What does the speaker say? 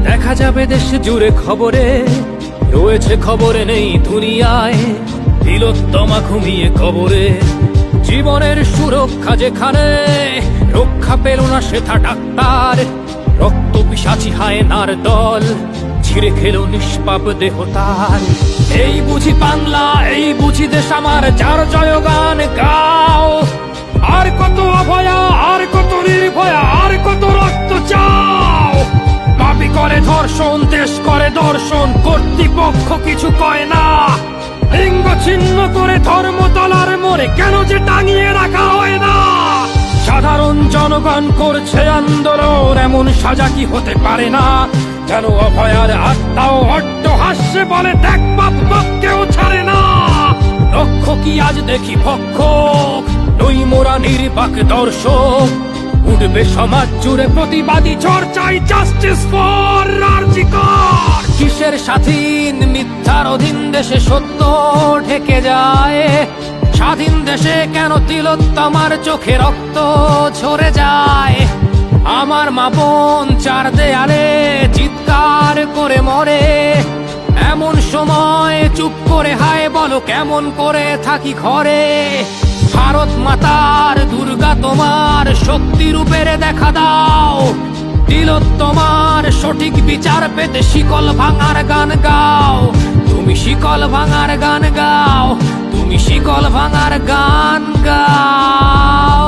দেখা যাবে দেশ জুড়ে খবরে, রয়েছে খবরে নেই দুনিয়ায়। তিলোত্তমা ঘুমিয়ে কবরে, জীবনের সুরক্ষা যেখানে, রক্ষা পেল না সেথা ডাক্তার। রক্ত পিশাচি হায়নার দল ছিঁড়ে খেলো নিষ্পাপ দেহ তার। এই বুঝি বাংলা, এই বুঝি দেশ আমার, যার জয়গান গাও। আর কত অভয়া, আর কত নির্ভয়া, আর কত রক্ত চাও। পাপী করে ধর্ষণ, দেশ করে দর্শন, কর্তৃপক্ষ কিছু কয় না। লিঙ্গ ছিন্ন করে ধর্মতলার মোড়ে কেন যে টাঙিয়ে রাখা হয় না। সাধারণ জনগণ করছে আন্দোলন, এমন সাজা কি হতে পারে না। যেন অভয়ার আত্মাও অট্ট হাস্যে বলে, দেখ বাপ বাপ কেউ ছাড়ে না। লক্ষ কি আজ দেখি ভক্ষক, নই মোরা নির্বাক দর্শক। উঠবে সমাজ জুড়ে প্রতিবাদী চর্চাই, জাস্টিস ফর আরজি কর। কিসের স্বাধীন, মিথ্যার অধীন দেশে সত্য ঢেকে যায়। স্বাধীন দেশে কেন তিলোত্তমার চোখে রক্ত ঝরে যায়। আমার মা বোন চার দেয়ালে চিৎকার করে মরে, এমন সময় চুপ করে হায় বলো কেমন করে থাকি ঘরে। ভারত মাতার, দুর্গা তোমার শক্তি রূপের দেখা দাও। তিলোত্তমার সঠিক বিচার পেতে শিকল ভাঙার গান গাও। তুমি শিকল ভাঙার গান গাও, তুমি শিকল ভাঙার গান গাও।